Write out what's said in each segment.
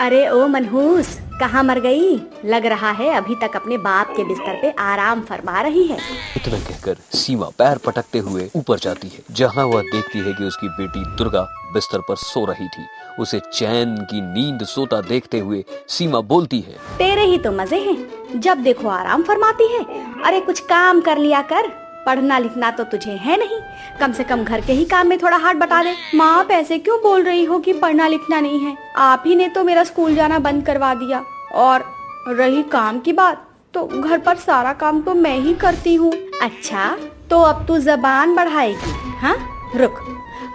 अरे ओ मनहूस, कहाँ मर गई? लग रहा है अभी तक अपने बाप के बिस्तर पे आराम फरमा रही है। इतना कहकर सीमा पैर पटकते हुए ऊपर जाती है, जहाँ वह देखती है कि उसकी बेटी दुर्गा बिस्तर पर सो रही थी। उसे चैन की नींद सोता देखते हुए सीमा बोलती है, तेरे ही तो मजे हैं, जब देखो आराम फरमाती है। अरे कुछ काम कर लिया कर, पढ़ना लिखना तो तुझे है नहीं, कम से कम घर के ही काम में थोड़ा हाथ बटा दे। माँ आप ऐसे क्यों बोल रही हो कि पढ़ना लिखना नहीं है? आप ही ने तो मेरा स्कूल जाना बंद करवा दिया। और रही काम की बात, तो घर पर सारा काम तो मैं ही करती हूँ। अच्छा, तो अब तू जबान बढ़ाएगी? हाँ, रुक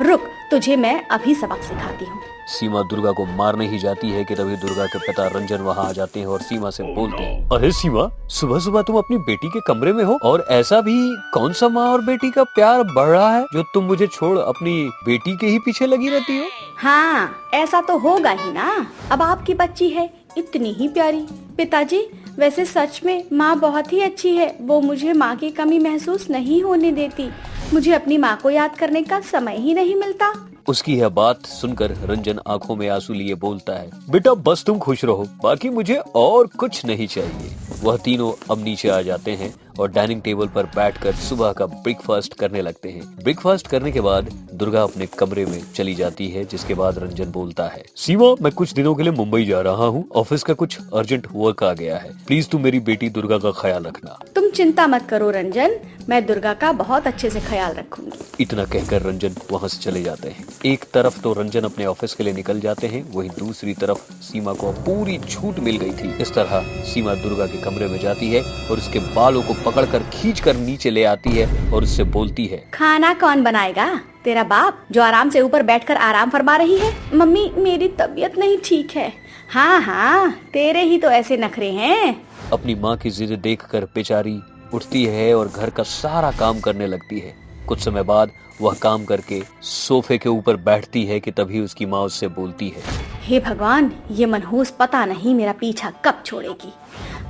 रुक, तुझे मैं अभी सबक सिखाती हूँ। सीमा दुर्गा को मारने ही जाती है कि तभी दुर्गा के पिता रंजन वहाँ आ जाते हैं और सीमा से बोलते हैं, अरे सीमा, सुबह सुबह तुम अपनी बेटी के कमरे में हो, और ऐसा भी कौन सा माँ और बेटी का प्यार बढ़ रहा है जो तुम मुझे छोड़ अपनी बेटी के ही पीछे लगी रहती हो? हाँ, ऐसा तो होगा ही ना, अब आपकी बच्ची है इतनी ही प्यारी। पिताजी, वैसे सच में माँ बहुत ही अच्छी है, वो मुझे माँ की कमी महसूस नहीं होने देती। मुझे अपनी माँ को याद करने का समय ही नहीं मिलता। उसकी यह बात सुनकर रंजन आंखों में आंसू लिए बोलता है, बेटा बस तुम खुश रहो, बाकी मुझे और कुछ नहीं चाहिए। वह तीनों अब नीचे आ जाते हैं और डाइनिंग टेबल पर बैठकर सुबह का ब्रेकफास्ट करने लगते हैं। ब्रेकफास्ट करने के बाद दुर्गा अपने कमरे में चली जाती है, जिसके बाद रंजन बोलता है, सीमा, मैं कुछ दिनों के लिए मुंबई जा रहा हूँ, ऑफिस का कुछ अर्जेंट वर्क आ गया है, प्लीज तुम मेरी बेटी दुर्गा का ख्याल रखना। तुम चिंता मत करो रंजन, मैं दुर्गा का बहुत अच्छे से ख्याल रखूंगी। इतना कहकर रंजन वहाँ से चले जाते हैं। एक तरफ तो रंजन अपने ऑफिस के लिए निकल जाते हैं, वहीं दूसरी तरफ सीमा को पूरी छूट मिल गई थी। इस तरह सीमा दुर्गा के कमरे में जाती है और उसके बालों को पकड़कर खींचकर नीचे ले आती है और उससे बोलती है, खाना कौन बनाएगा? तेरा बाप, जो आराम से ऊपर बैठकर आराम फरमा रही है। मम्मी, मेरी तबीयत नहीं ठीक है। हाँ हाँ, तेरे ही तो ऐसे नखरे हैं। अपनी माँ की जिद देखकर बेचारी उठती है और घर का सारा काम करने लगती है। कुछ समय बाद वह काम करके सोफे के ऊपर बैठती है कि तभी उसकी माँ उससे बोलती है, हे भगवान, ये मनहूस पता नहीं मेरा पीछा कब छोड़ेगी।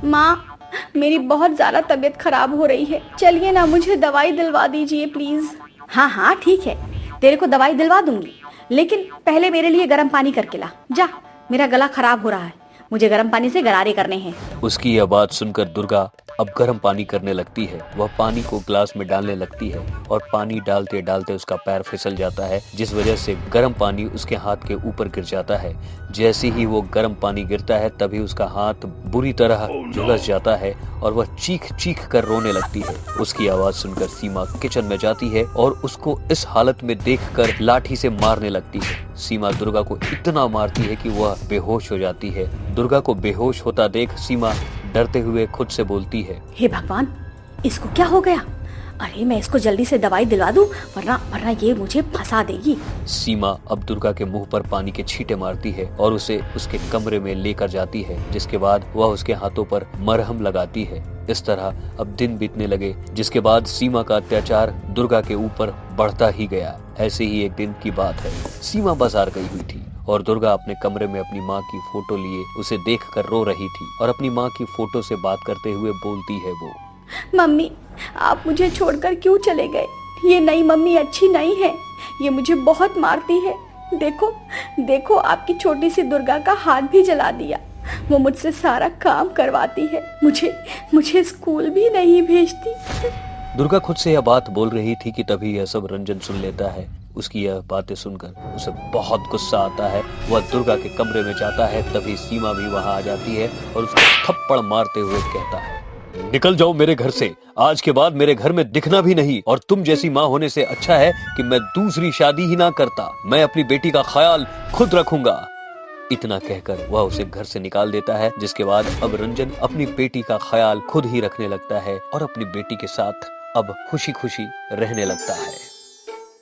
माँ, मेरी बहुत ज्यादा तबीयत खराब हो रही है, चलिए ना, मुझे दवाई दिलवा दीजिए प्लीज। हाँ हाँ ठीक है, तेरे को दवाई दिलवा दूंगी, लेकिन पहले मेरे लिए गर्म पानी करके ला। जा, मेरा गला खराब हो रहा है, मुझे गर्म पानी से गरारे करने हैं। उसकी यह बात सुनकर दुर्गा अब गर्म पानी करने लगती है। वह पानी को ग्लास में डालने लगती है और पानी डालते डालते उसका पैर फिसल जाता है, जिस वजह से गर्म पानी उसके हाथ के ऊपर गिर जाता है। जैसे ही वो गर्म पानी गिरता है तभी उसका हाथ बुरी तरह झुलस जाता है और वह चीख चीख कर रोने लगती है। उसकी आवाज सुनकर सीमा किचन में जाती है और उसको इस हालत में देखकर लाठी से मारने लगती है। सीमा दुर्गा को इतना मारती है कि वह बेहोश हो जाती है। दुर्गा को बेहोश होता देख सीमा डरते हुए खुद से बोलती है, हे भगवान, इसको क्या हो गया? अरे मैं इसको जल्दी से दवाई दिलवा दूं, वरना ये मुझे फंसा देगी। सीमा अब दुर्गा के मुंह पर पानी के छींटे मारती है और उसे उसके कमरे में लेकर जाती है, जिसके बाद वह उसके हाथों पर मरहम लगाती है। इस तरह अब दिन बीतने लगे, जिसके बाद सीमा का अत्याचार दुर्गा के ऊपर बढ़ता ही गया। ऐसे ही एक दिन की बात है, सीमा बाजार गई हुई थी और दुर्गा अपने कमरे में अपनी माँ की फोटो लिए उसे देखकर रो रही थी और अपनी माँ की फोटो से बात करते हुए बोलती है वो, मम्मी, आप मुझे छोड़कर क्यों चले गए? ये नई मम्मी अच्छी नहीं है, ये मुझे बहुत मारती है। देखो देखो, आपकी छोटी सी दुर्गा का हाथ भी जला दिया। वो मुझसे सारा काम करवाती है, मुझे स्कूल भी नहीं भेजती। दुर्गा खुद से यह बात बोल रही थी कि तभी यह सब रंजन सुन लेता है। उसकी यह बातें सुनकर उसे बहुत गुस्सा आता है। वह दुर्गा के कमरे में जाता है, तभी सीमा भी वहां आ जाती है और उसको थप्पड़ मारते हुए कहता है, निकल जाओ मेरे घर से, आज के बाद मेरे घर में दिखना भी नहीं, और तुम जैसी माँ होने से अच्छा है कि मैं दूसरी शादी ही ना करता। मैं अपनी बेटी का ख्याल खुद रखूंगा। इतना कहकर वह उसे घर से निकाल देता है, जिसके बाद अब रंजन अपनी बेटी का ख्याल खुद ही रखने लगता है और अपनी बेटी के साथ अब खुशी खुशी रहने लगता है।